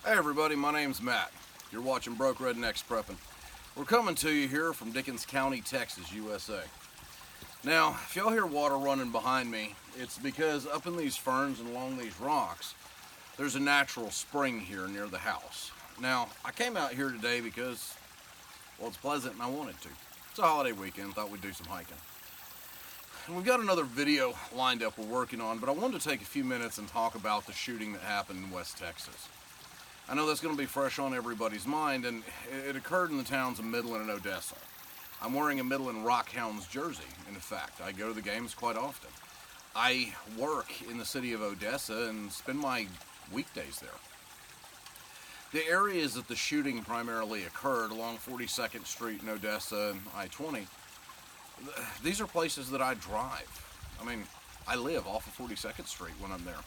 Hey everybody, my name's Matt. You're watching Broke Rednecks Prepping. We're coming to you here from Dickens County, Texas, USA. Now, if y'all hear water running behind me, it's because up in these ferns and along these rocks, there's a natural spring here near the house. Now, I came out here today because, well, it's pleasant and I wanted to. It's a holiday weekend, thought we'd do some hiking. And we've got another video lined up we're working on, but I wanted to take a few minutes and talk about the shooting that happened in West Texas. I know that's going to be fresh on everybody's mind, and it occurred in the towns of Midland and Odessa. I'm wearing a Midland Rockhounds jersey, in fact. I go to the games quite often. I work in the city of Odessa and spend my weekdays there. The areas that the shooting primarily occurred along 42nd Street in Odessa and I-20, these are places that I drive. I mean, I live off of 42nd Street when I'm there.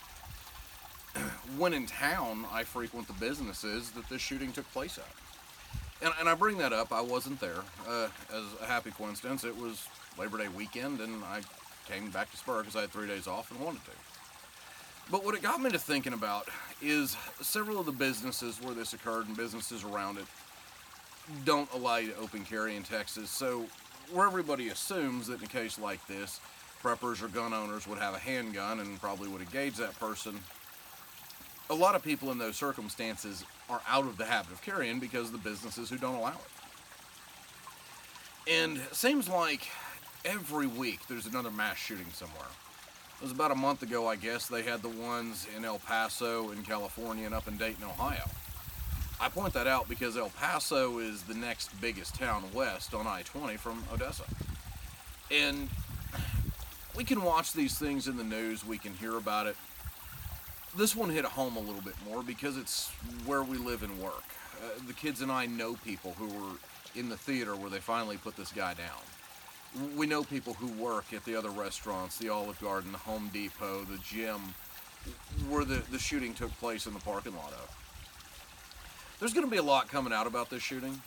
When in town, I frequent the businesses that this shooting took place at. And I bring that up, I wasn't there. As a happy coincidence, it was Labor Day weekend, and I came back to Spur because I had 3 days off and wanted to. But what it got me to thinking about is several of the businesses where this occurred and businesses around it don't allow you to open carry in Texas. So where everybody assumes that in a case like this, preppers or gun owners would have a handgun and probably would engage that person, a lot of people in those circumstances are out of the habit of carrying because of the businesses who don't allow it. And it seems like every week there's another mass shooting somewhere. It was about a month ago, I guess, they had the ones in El Paso in California and up in Dayton, Ohio. I point that out because El Paso is the next biggest town west on I-20 from Odessa. And we can watch these things in the news, we can hear about it. This one hit home a little bit more because it's where we live and work. The kids and I know people who were in the theater where they finally put this guy down. We know people who work at the other restaurants, the Olive Garden, the Home Depot, the gym, where the shooting took place in the parking lot of. There's going to be a lot coming out about this shooting.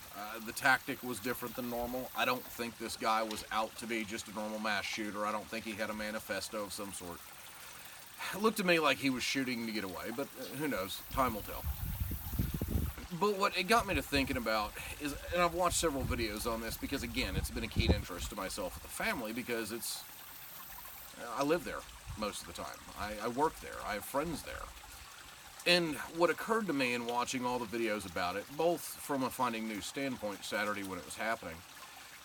The tactic was different than normal. I don't think this guy was out to be just a normal mass shooter. I don't think he had a manifesto of some sort. It looked to me like he was shooting to get away, but who knows? Time will tell. But what it got me to thinking about is, and I've watched several videos on this because, again, it's been a keen interest to myself and the family because I live there most of the time. I work there. I have friends there. And what occurred to me in watching all the videos about it, both from a finding news standpoint Saturday when it was happening,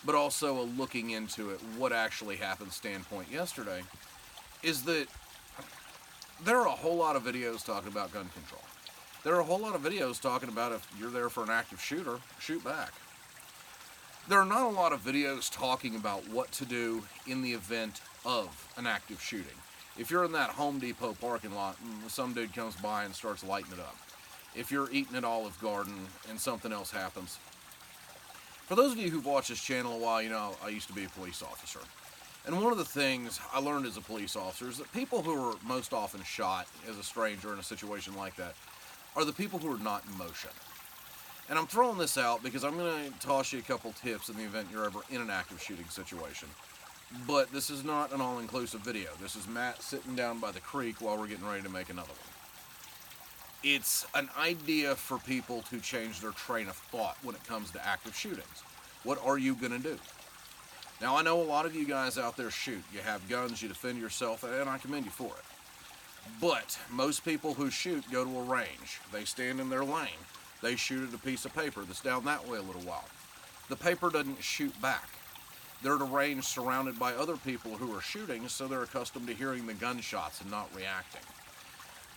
but also a looking into it, what actually happened standpoint yesterday, is that there are a whole lot of videos talking about gun control. There are a whole lot of videos talking about if you're there for an active shooter, shoot back. There are not a lot of videos talking about what to do in the event of an active shooting. If you're in that Home Depot parking lot and some dude comes by and starts lighting it up. If you're eating at Olive Garden and something else happens. For those of you who've watched this channel a while, you know I used to be a police officer. And one of the things I learned as a police officer is that people who are most often shot as a stranger in a situation like that are the people who are not in motion. And I'm throwing this out because I'm going to toss you a couple tips in the event you're ever in an active shooting situation. But this is not an all-inclusive video. This is Matt sitting down by the creek while we're getting ready to make another one. It's an idea for people to change their train of thought when it comes to active shootings. What are you going to do? Now, I know a lot of you guys out there shoot. You have guns, you defend yourself, and I commend you for it. But most people who shoot go to a range. They stand in their lane. They shoot at a piece of paper that's down that way a little while. The paper doesn't shoot back. They're at a range surrounded by other people who are shooting, so they're accustomed to hearing the gunshots and not reacting.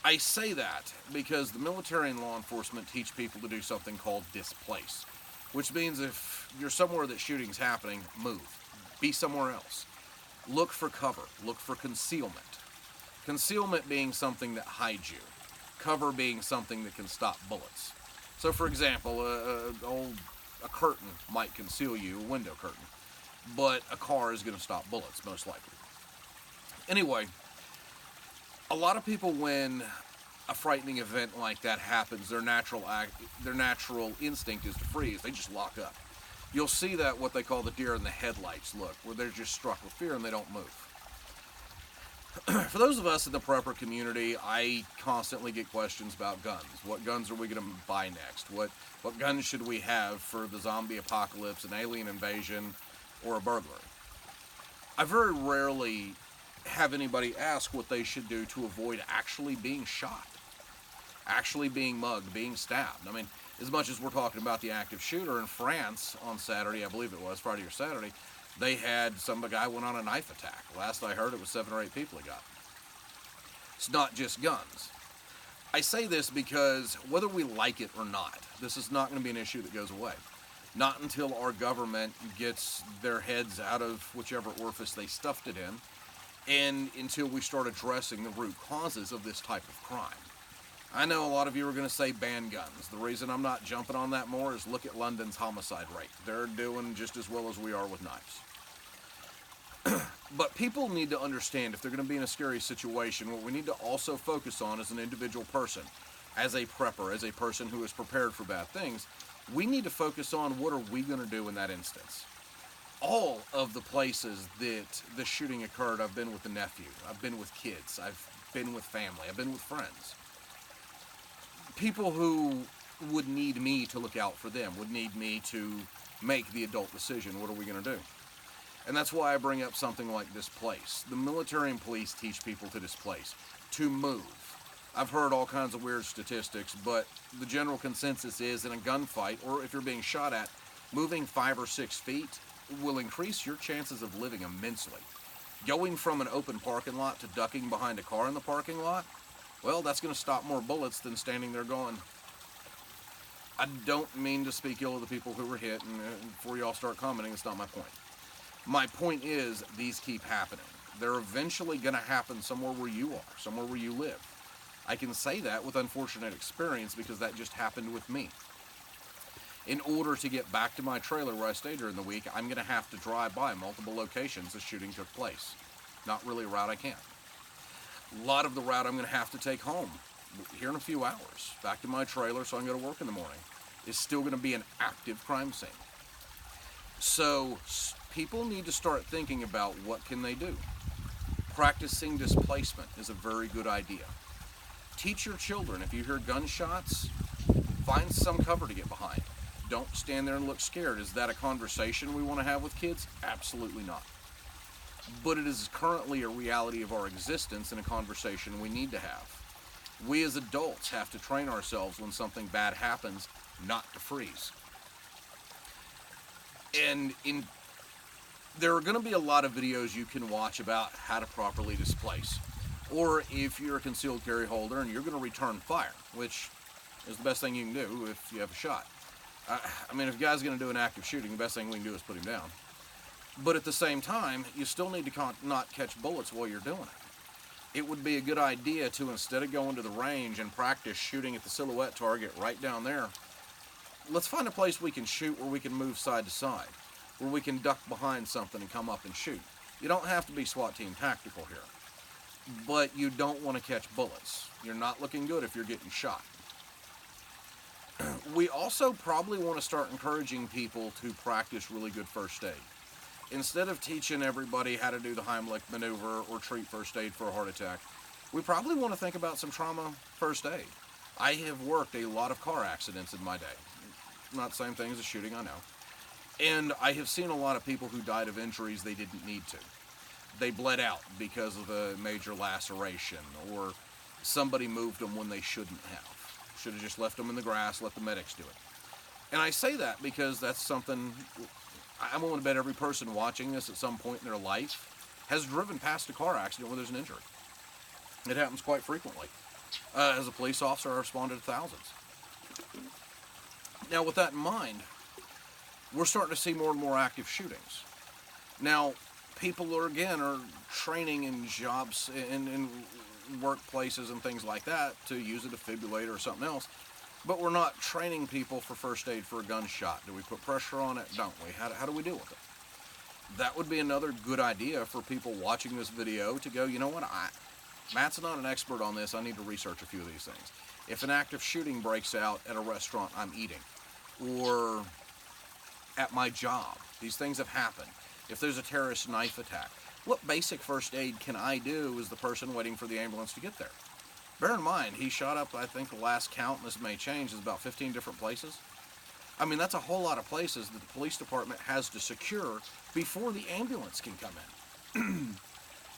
I say that because the military and law enforcement teach people to do something called displace, which means if you're somewhere that shooting's happening, move. Be somewhere else. Look for cover. Look for concealment. Concealment being something that hides you. Cover being something that can stop bullets. So, for example, a curtain might conceal you, a window curtain. But a car is going to stop bullets, most likely. Anyway, a lot of people, when a frightening event like that happens, their natural instinct is to freeze. They just lock up. You'll see that what they call the deer in the headlights look, where they're just struck with fear and they don't move. For those of us in the prepper community, I constantly get questions about guns. What guns are we going to buy next? What guns should we have for the zombie apocalypse, an alien invasion, or a burglary? I very rarely have anybody ask what they should do to avoid actually being shot, actually being mugged, being stabbed. I mean, as much as we're talking about the active shooter in France on Saturday, I believe it was Friday or Saturday, they had a guy went on a knife attack. Last I heard, it was 7 or 8 people he got. It's not just guns. I say this because whether we like it or not, this is not going to be an issue that goes away. Not until our government gets their heads out of whichever orifice they stuffed it in, and until we start addressing the root causes of this type of crime. I know a lot of you are going to say ban guns. The reason I'm not jumping on that more is look at London's homicide rate. They're doing just as well as we are with knives. But people need to understand if they're going to be in a scary situation, what we need to also focus on as an individual person, as a prepper, as a person who is prepared for bad things, we need to focus on what are we going to do in that instance. All of the places that the shooting occurred, I've been with the nephew, I've been with kids, I've been with family, I've been with friends. People who would need me to look out for them, would need me to make the adult decision. What are we going to do? And that's why I bring up something like displace. The military and police teach people to displace, to move. I've heard all kinds of weird statistics, but the general consensus is in a gunfight, or if you're being shot at, moving 5 or 6 feet will increase your chances of living immensely. Going from an open parking lot to ducking behind a car in the parking lot, well, that's going to stop more bullets than standing there going. I don't mean to speak ill of the people who were hit, and before y'all start commenting, it's not my point. My point is, these keep happening. They're eventually going to happen somewhere where you are, somewhere where you live. I can say that with unfortunate experience because that just happened with me. In order to get back to my trailer where I stayed during the week, I'm going to have to drive by multiple locations the shooting took place. Not really a route I can. A lot of the route I'm going to have to take home here in a few hours, back to my trailer so I can go to work in the morning, is still going to be an active crime scene. So people need to start thinking about what can they do. Practicing displacement is a very good idea. Teach your children, if you hear gunshots, find some cover to get behind. Don't stand there and look scared. Is that a conversation we want to have with kids? Absolutely not. But it is currently a reality of our existence and a conversation we need to have. We as adults have to train ourselves when something bad happens not to freeze. And there are going to be a lot of videos you can watch about how to properly displace. Or if you're a concealed carry holder and you're going to return fire, which is the best thing you can do if you have a shot. I mean, if a guy's going to do an active shooting, the best thing we can do is put him down. But at the same time, you still need to not catch bullets while you're doing it. It would be a good idea to, instead of going to the range and practice shooting at the silhouette target right down there, let's find a place we can shoot where we can move side to side, where we can duck behind something and come up and shoot. You don't have to be SWAT team tactical here, but you don't want to catch bullets. You're not looking good if you're getting shot. We also probably want to start encouraging people to practice really good first aid. Instead of teaching everybody how to do the Heimlich maneuver or treat first aid for a heart attack, we probably want to think about some trauma first aid. I have worked a lot of car accidents in my day. Not the same thing as a shooting, I know. And I have seen a lot of people who died of injuries they didn't need to. They bled out because of a major laceration, or somebody moved them when they shouldn't have. Should have just left them in the grass, let the medics do it. And I say that because that's something I'm willing to bet every person watching this at some point in their life has driven past a car accident where there's an injury. It happens quite frequently. As a police officer, I responded to thousands. Now, with that in mind, we're starting to see more and more active shootings. Now, people are training in jobs, in workplaces and things like that to use a defibrillator or something else, but we're not training people for first aid for a gunshot. Do we put pressure on it? Don't we? How do we deal with it? That would be another good idea for people watching this video to go, you know what, Matt's not an expert on this, I need to research a few of these things. If an active shooting breaks out at a restaurant I'm eating, or at my job, these things have happened. If there's a terrorist knife attack, What basic first aid can I do as the person waiting for the ambulance to get there? Bear in mind, he shot up, I think the last count, and this may change, is about 15 different places. I mean, that's a whole lot of places that the police department has to secure before the ambulance can come in.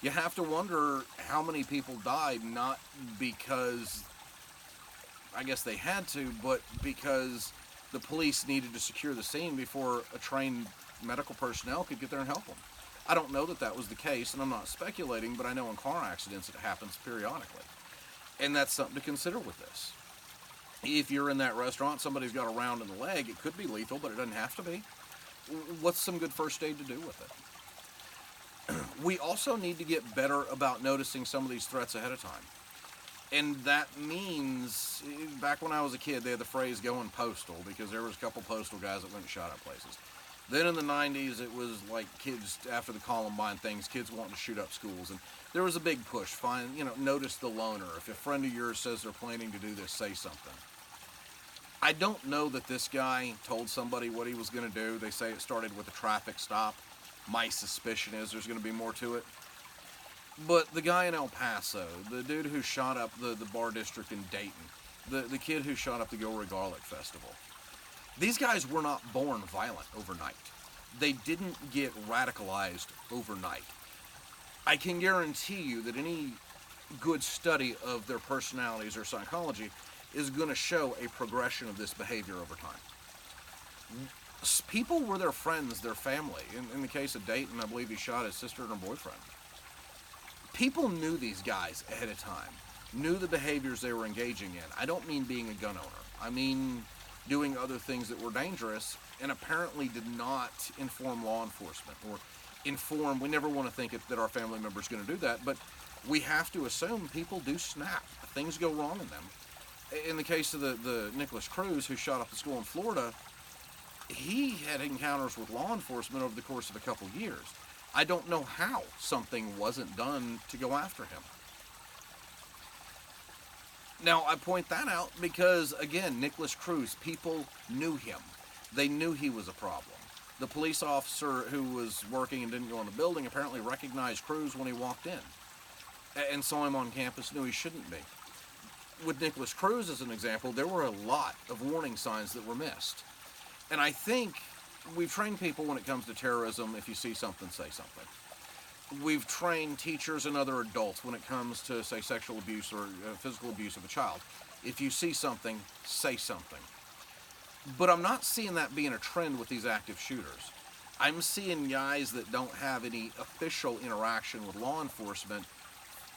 You have to wonder how many people died, not because I guess they had to, but because the police needed to secure the scene before a trained medical personnel could get there and help them. I don't know that that was the case, and I'm not speculating, but I know in car accidents it happens periodically. And that's something to consider with this. If you're in that restaurant, somebody's got a round in the leg, it could be lethal, but it doesn't have to be. What's some good first aid to do with it? We also need to get better about noticing some of these threats ahead of time. And that means, back when I was a kid, they had the phrase going postal, because there was a couple postal guys that went and shot up places. Then in the 90s, it was like kids, after the Columbine things, kids wanting to shoot up schools. And there was a big push, notice the loner. If a friend of yours says they're planning to do this, say something. I don't know that this guy told somebody what he was going to do. They say it started with a traffic stop. My suspicion is there's going to be more to it. But the guy in El Paso, the dude who shot up the bar district in Dayton, the kid who shot up the Gilroy Garlic Festival, these guys were not born violent overnight. They didn't get radicalized overnight. I can guarantee you that any good study of their personalities or psychology is going to show a progression of this behavior over time. People were their friends, their family. In the case of Dayton, I believe he shot his sister and her boyfriend. People knew these guys ahead of time, knew the behaviors they were engaging in. I don't mean being a gun owner. I mean doing other things that were dangerous, and apparently did not inform law enforcement or inform. We never want to think that our family member is going to do that, but we have to assume people do snap. Things go wrong in them. In the case of the Nicholas Cruz who shot up the school in Florida, he had encounters with law enforcement over the course of a couple years. I don't know how something wasn't done to go after him. Now, I point that out because, again, Nicholas Cruz, people knew him. They knew he was a problem. The police officer who was working and didn't go in the building apparently recognized Cruz when he walked in and saw him on campus, knew he shouldn't be. With Nicholas Cruz as an example, there were a lot of warning signs that were missed. And I think we've trained people when it comes to terrorism, if you see something, say something. We've trained teachers and other adults when it comes to, say, sexual abuse or physical abuse of a child. If you see something, say something. But I'm not seeing that being a trend with these active shooters. I'm seeing guys that don't have any official interaction with law enforcement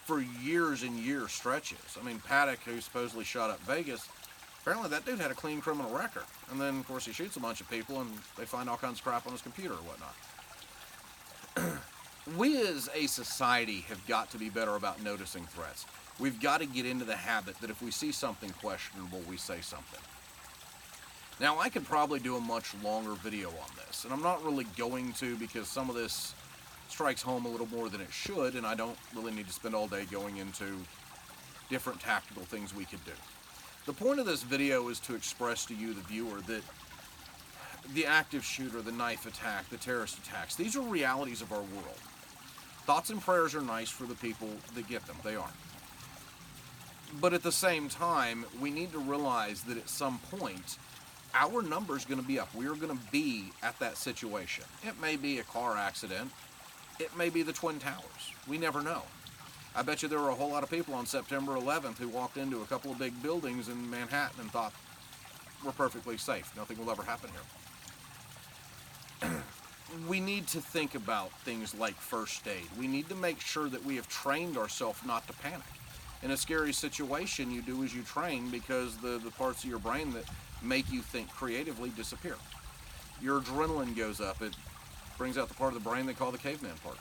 for years and year stretches. I mean, Paddock, who supposedly shot up Vegas, apparently that dude had a clean criminal record. And then, of course, he shoots a bunch of people and they find all kinds of crap on his computer or whatnot. We as a society have got to be better about noticing threats. We've got to get into the habit that if we see something questionable, we say something. Now, I could probably do a much longer video on this, and I'm not really going to because some of this strikes home a little more than it should, and I don't really need to spend all day going into different tactical things we could do. The point of this video is to express to you, the viewer, that the active shooter, the knife attack, the terrorist attacks, these are realities of our world. Thoughts and prayers are nice for the people that get them. They are. But at the same time, we need to realize that at some point, our number is going to be up. We are going to be at that situation. It may be a car accident. It may be the Twin Towers. We never know. I bet you there were a whole lot of people on September 11th who walked into a couple of big buildings in Manhattan and thought, we're perfectly safe. Nothing will ever happen here. We need to think about things like first aid. We need to make sure that we have trained ourselves not to panic. In a scary situation, you do as you train because the parts of your brain that make you think creatively disappear. Your adrenaline goes up. It brings out the part of the brain they call the caveman part.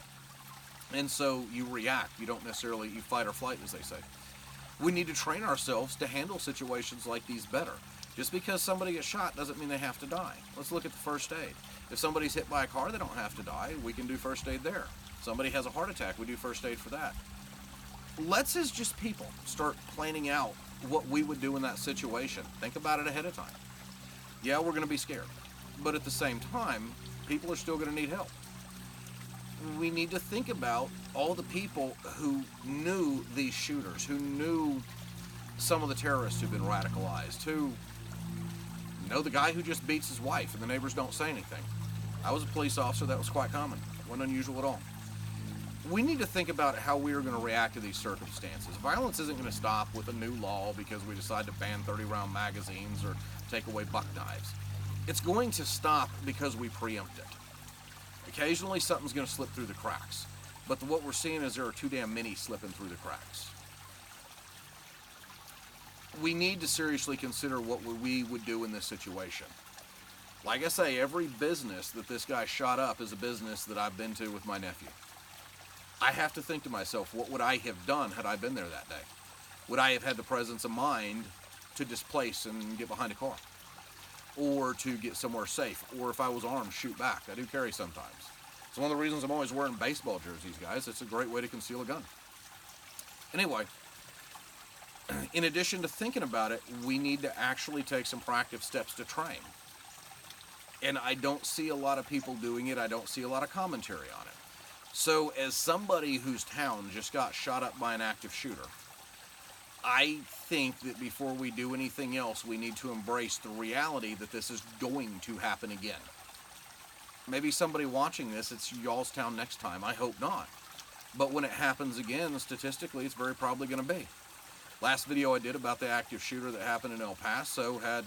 And so you react. You don't necessarily, you fight or flight, as they say. We need to train ourselves to handle situations like these better. Just because somebody gets shot doesn't mean they have to die. Let's look at the first aid. If somebody's hit by a car, they don't have to die. We can do first aid there. Somebody has a heart attack, we do first aid for that. Let's, as just people, start planning out what we would do in that situation. Think about it ahead of time. Yeah, we're going to be scared. But at the same time, people are still going to need help. we need to think about all the people who knew these shooters, who knew some of the terrorists who've been radicalized, who know the guy who just beats his wife and the neighbors don't say anything. I was a police officer. That was quite common. It wasn't unusual at all. We need to think about how we are going to react to these circumstances. Violence isn't going to stop with a new law because we decide to ban 30-round magazines or take away buck knives. It's going to stop because we preempt it. Occasionally something's going to slip through the cracks, but what we're seeing is there are too damn many slipping through the cracks. We need to seriously consider what we would do in this situation. Like I say, every business that this guy shot up is a business that I've been to with my nephew. I have to think to myself, what would I have done had I been there that day? Would I have had the presence of mind to displace and get behind a car? Or to get somewhere safe? Or if I was armed, shoot back? I do carry sometimes. It's one of the reasons I'm always wearing baseball jerseys, guys. It's a great way to conceal a gun. Anyway, in addition to thinking about it, we need to actually take some proactive steps to train. And I don't see a lot of people doing it. I don't see a lot of commentary on it. So as somebody whose town just got shot up by an active shooter, I think that before we do anything else, we need to embrace the reality that this is going to happen again. Maybe somebody watching this, it's y'all's town next time. I hope not. But when it happens again, statistically, it's very probably going to be. Last video I did about the active shooter that happened in El Paso had,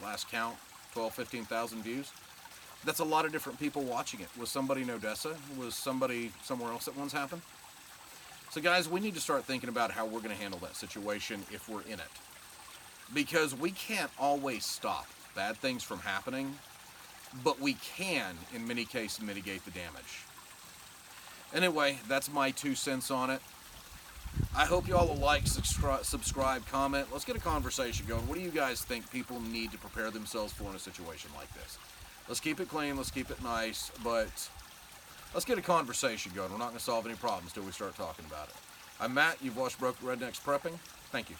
last count, 12, 15,000 views. That's a lot of different people watching it. Was somebody in Odessa? Was somebody somewhere else that once happened? So guys, we need to start thinking about how we're going to handle that situation if we're in it. Because we can't always stop bad things from happening, but we can, in many cases, mitigate the damage. Anyway, that's my 2 cents on it. I hope y'all will like, subscribe, comment. Let's get a conversation going. What do you guys think people need to prepare themselves for in a situation like this? Let's keep it clean, let's keep it nice, but let's get a conversation going. We're not going to solve any problems until we start talking about it. I'm Matt. You've watched Broke Rednecks Prepping. Thank you.